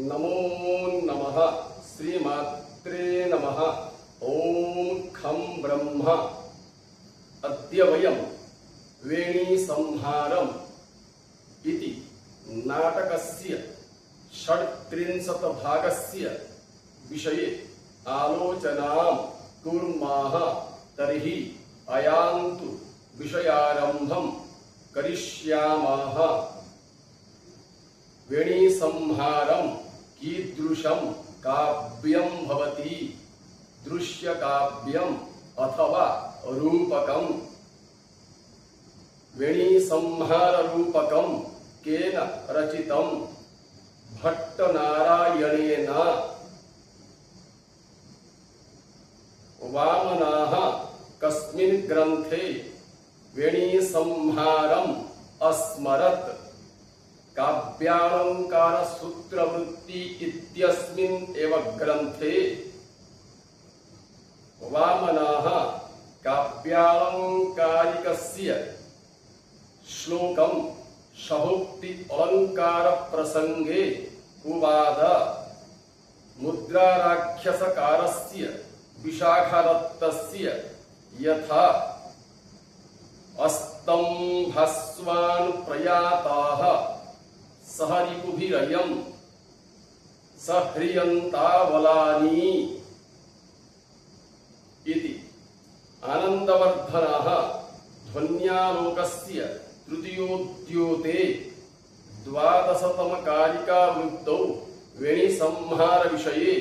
नमो नमः श्रीमात्रे नमः। ओम खं ब्रह्म। अद्य वयं वेणी संहारम् इति नाटकस्य षड्त्रिंशत् भागस्य विषये आलोचनां कुर्मः। तर्हि अयान्तु विषयारम्भं करिष्यामः। वेणी संहारं कीदृशं काव्यं भवति? दृश्य काव्यम अथवा रूपकम। वेणी संहार रूपकम केन रचितम? भट्टनारायणेन। वामनः कस्मिन् ग्रन्थे वेणी संहारम् अस्मरत्? काव्यालंकार सूत्रवृत्ति इत्यस्मिन् एव ग्रन्थे वामनः काव्यालंकारिकस्य श्लोकं शहोक्ति अलंकार प्रसंगे उवाद। मुद्राराक्षसकारस्य विशाखादत्तस्य यथा अस्तंभस्वान् प्रयाताः सहरिपुभिरयं सह्रियन्तावलानि इति। आनन्दवर्धनः ध्वन्यालोकस्य तृतीयोद्योते द्वादशतमकारिकावृत्तौ वेणीसंहार विषये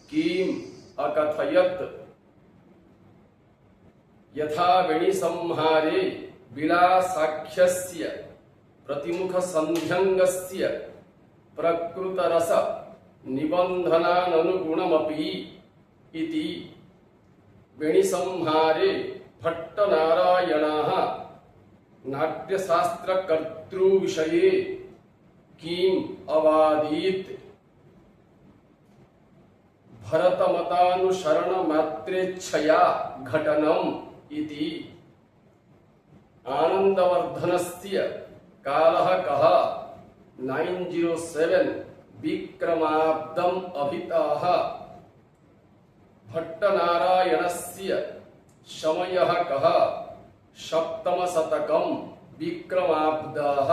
किम् अकथयत्? यथा वेणीसंहारे विलासाख्यस्य प्रतिमुखसन्ध्यङ्गस्य प्रकृतरस निबन्धनाननुगुणमपि इति। वेणीसंहारे भट्टनारायणः नाट्यशास्त्रकर्तृविषये किम् अवादीत्? भरतमतानुसरणमात्रेच्छया घटनम् इति। आनन्दवर्धनस्य कालः कः? 907 विक्रमाब्दम् अभितः। भट्टनारायणस्य समयः कः? 7म शतकम् विक्रमाब्दः।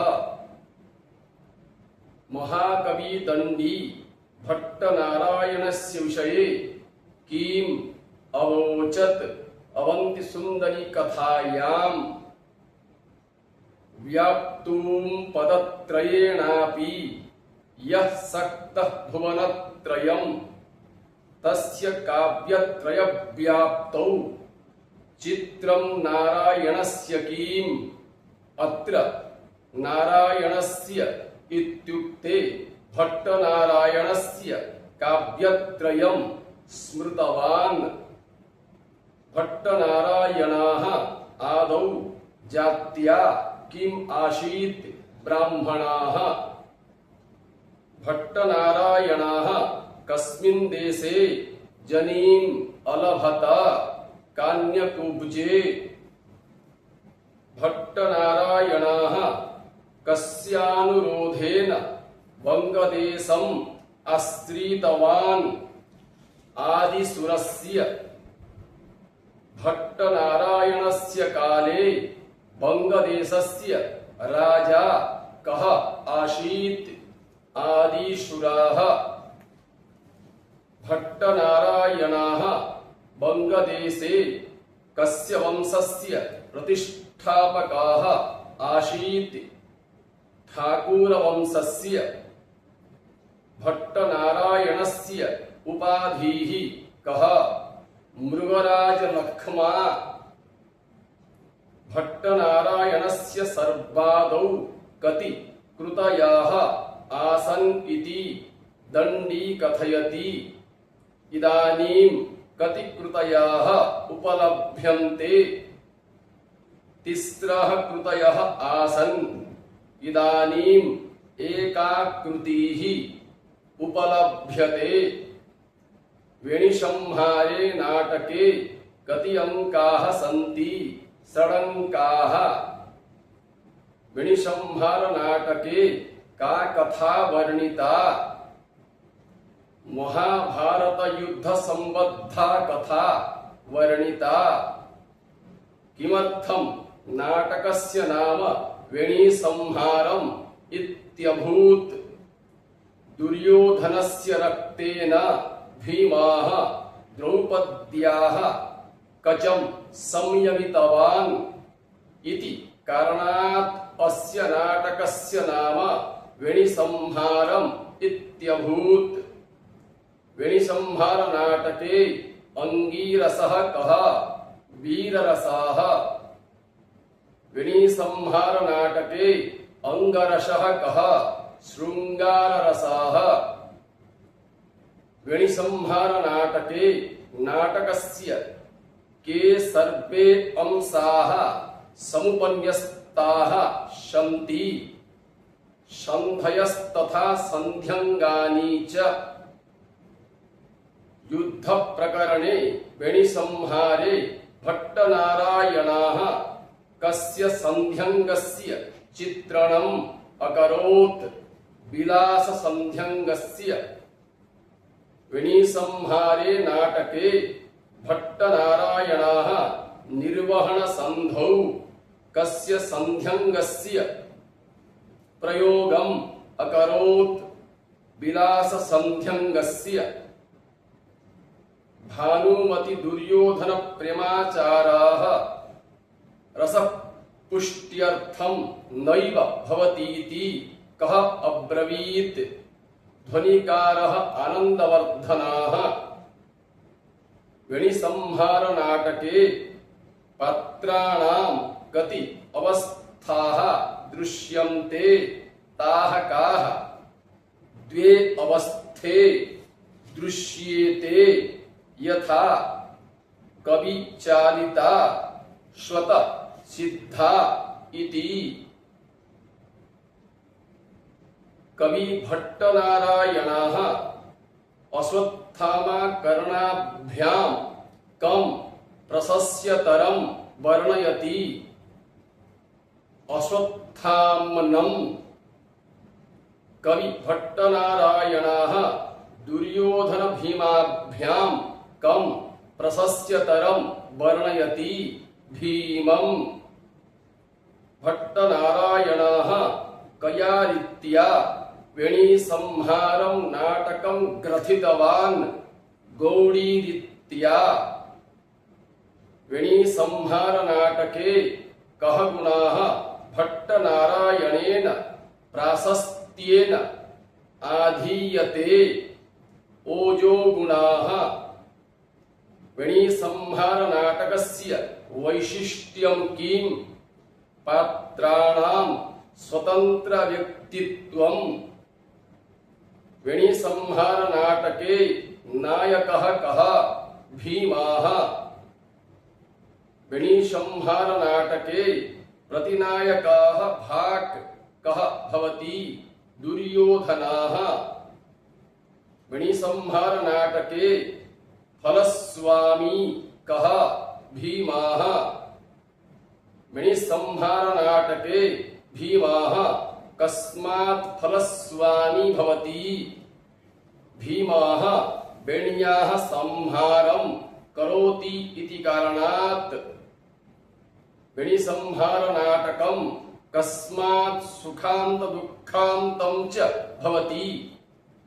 महाकवि दण्डी भट्टनारायणस्य विषये किम् अवोचत्? अवन्ति सुन्दरी कथायाम् व्याप्तुं पदत्रयेणापि यः सक्तः भुवनत्रयं तस्य काव्यत्रयव्याप्तौ चित्रं नारायणस्य किम्? अत्र नारायणस्य इत्युक्ते भट्टनारायणस्य काव्यत्रयं स्मृतवान्। भट्टनारायणः आदौ जात्या किम् आसीत्? ब्राह्मणाः। भट्टनारायणः कस्मिन् देशे जनीम् अलभत? कान्यकुब्जे। भट्टनारायणः कस्यानुरोधेन वंगदेशम् आश्रितवान्? आदिशूरस्य। भट्टनारायणस्य काले वंगदेशस्य राजा कः आसीत्? आदिशूरः। भट्टनारायणः वंगदेशे कस्य वंशस्य प्रतिष्ठापकः आसीत्? ठाकुरवंशस्य। भट्टनारायणस्य उपाधिः कः? मृगराजलक्ष्मा। भट्टनारायणस्य सर्वादौ कति कृतयः आसन् इति दण्डी कथयति। इदानीं कति कृतयः उपलभ्यन्ते? 3 कृतयः आसन्। इदानीम् एका कृतिः उपलभ्यते। वेणीसंहारे नाटके कति अंकाः सन्ति? 6 अंकाः। वेणीसंहार नाटके का कथा वर्णिता? महाभारत युद्ध संबद्धा कथा वर्णिता। किमर्थम नाटकस्य नाम वेणीसंहारम् इत्यभूत्। दुर्योधनस्य रक्तेन भीमः द्रौपद्याः कचं संयमितवान् इति कारणात् अस्य नाटकस्य नाम वेणीसंहारम् इत्यभूत्। वेणीसंहार नाटके अंगीरसः कः वीररसाः। वेणीसंहार नाटके अंगरसः कः शृंगाररसाः। वेणीसंहार नाटके नाटकस्य के सर्वे अंशाः समुपन्यस्ताः सन्ति। सन्धयस्तथा सन्ध्यङ्गानि च। युद्ध प्रकरणे वेणीसंहारे भट्टनारायणः कस्य सन्ध्यङ्गस्य चित्रणम् अकरोत् विलास सन्ध्यङ्गस्य। वेणीसंहारे नाटके भट्टनारायणः निर्वहण सन्धौ कस्य सन्ध्यङ्गस्य प्रयोगम् अकरोत् विलास सन्ध्यङ्गस्य। भानुमति दुर्योधन प्रेमाचाराः रसपुष्ट्यर्थं नैव भवतीति कः अब्रवीत्। ध्वनिकारः आनन्दवर्धनः। वेणीसंहार नाटके पात्राणां कति अवस्थाः दृश्यन्ते ताः काः। द्वे अवस्थे दृश्येते यथा कवि चालिता स्वत सिद्धा इति। कवि भट्टनारायणः अश्वत्थामा कर्णाभ्यां कं प्रशस्यतरं वर्णयति। अश्वत्थामनं। कवि भट्टनारायणः दुर्योधन भीमाभ्यां कं प्रशस्यतरं वर्णयति भीमं। भट्टनारायणः कया रीत्या वेणीसंहारं नाटकं ग्रथितवान् गौडीरीत्या। वेणीसंहार नाटके कः गुणाः भट्टनारायणेन प्राशस्त्येन आधीयते। ओजो गुणाः। वेणीसंहार नाटकस्य वैशिष्ट्यं किं। पात्राणां स्वतंत्र व्यक्तित्वं। वेणीसंहार नाटके नायकः कः भीमः। वेणीसंहार नाटके प्रतिनायकाः भाक् कः भवति दुर्योधनः। वेणीसंहार नाटके फलस्वामी कः भीमः। वेणीसंहार नाटके भीमः कस्मात् फलस्वामी भवति। भीमः वेण्याः संहारं करोति इति कारणात्। वेणीसंहार नाटकं कस्मात् सुखान्त दुःखान्तं च भवति।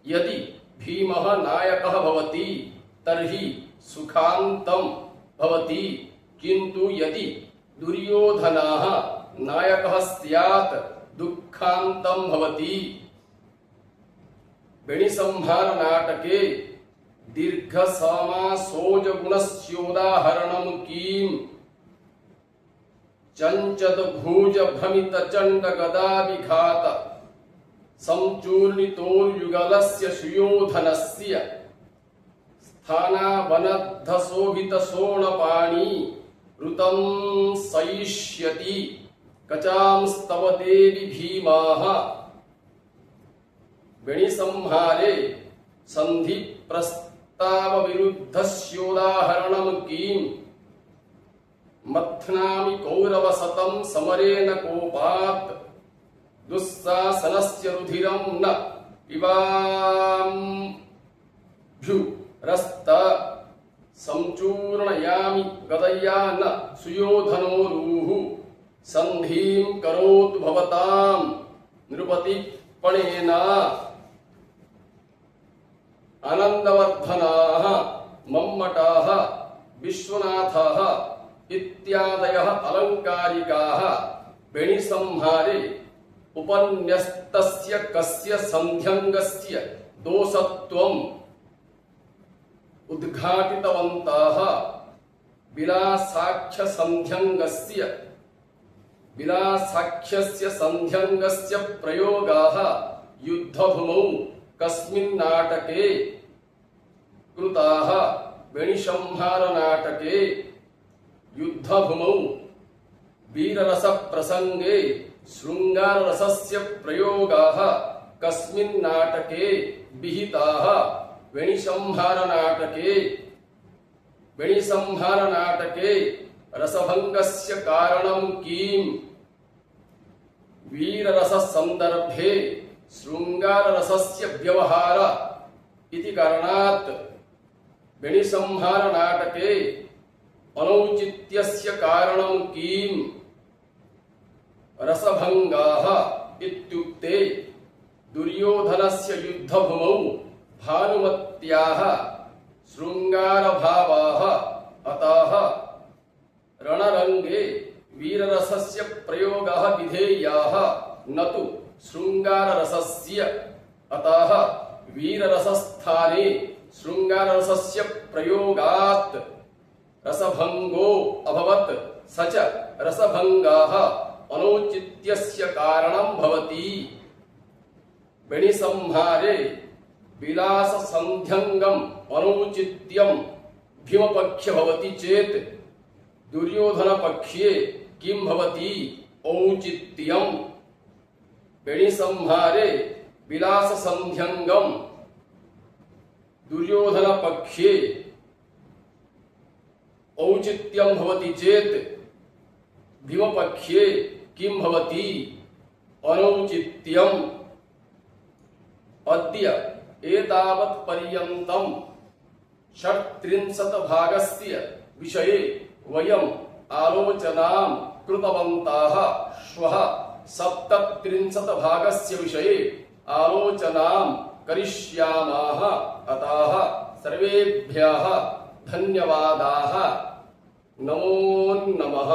यदि भीमः नायकः भवति तर्हि सुखान्तं भवति, किन्तु यदि दुर्योधनः नायकः स्यात् दुःखान्तं भवति। वेणीसंहार नाटके दीर्घसमासोजगुणस्योदाहरणं किम्। चञ्चदभुज भ्रमित चण्ड गदाभिघात संचूर्णितोर्युगलस्य सुयोधनस्य। स्थानावनद्ध शोभित शोणपाणि ऋतं सयिष्यति कचांस्तव देवि भीमाः। वेणीसंहारे संधि प्रस्ताव विरुद्धस्योदाहरणं किम्। मथ्नामि कौरवशतं समरेण कोपात् दुःशासनस्य रुधिरं न पिबाम भ्युरस्त संचूर्णयामि गदया न सुयोधनोरुः सन्धिं करोतु भवतां नृपतिपणेन आनन्दवर्धनाः मम्मटाः विश्वनाथः इत्यादयः अलङ्कारिकाः बेणिसंहारे उपन्यस्तस्य कस्य सन्ध्यङ्गस्य दोषत्वम् उद्घाटितवन्तः विलासाख्यस्य सन्ध्यङ्गस्य प्रयोगाः युद्धभूमौ कस्मिन् नाटके कृताः बेणिसंहारनाटके युद्धभूमौ वीररसप्रसङ्गे शृङ्गाररसस्य प्रयोगाः कस्मिन् नाटके विहिताः बेणिसंहारनाटके रसभङ्गस्य कारणं किम् वीररससन्दर्भे शृङ्गाररसस्य व्यवहार इति कारणात् बेणिसंहारनाटके अनौचित्यस्य कारणं किम् रसभङ्गाः इत्युक्ते दुर्योधनस्य युद्धभूमौ भानुमत्याः शृङ्गारभावाः अतः रणरङ्गे वीररसस्य प्रयोगः विधेयः न तु शृङ्गाररसस्य अतः वीररसस्थाने शृङ्गाररसस्य प्रयोगात् रसभङ्गो अभवत् स च रसभङ्गाः अनौचित्यस्य कारणं भवति बेणिसंहारे विलाससन्ध्यङ्गम् अनौचित्यं भीमपक्षे भवति चेत् दुर्योधनपक्षे किं भवति औचित्यम् बेणिसंहारे विलाससन्ध्यङ्गम् दुर्योधनपक्षे औचित्यं भवति चेत् भीमपक्षे किं भवति अनौचित्यम् अद्य एतावत् पर्यन्तं 36 भागस्य विषये वयम् आलोचनां कृतवन्तः श्वः 37 भागस्य विषये आलोचनां करिष्यामः अतः सर्वेभ्यः धन्यवादाः नमो नमः।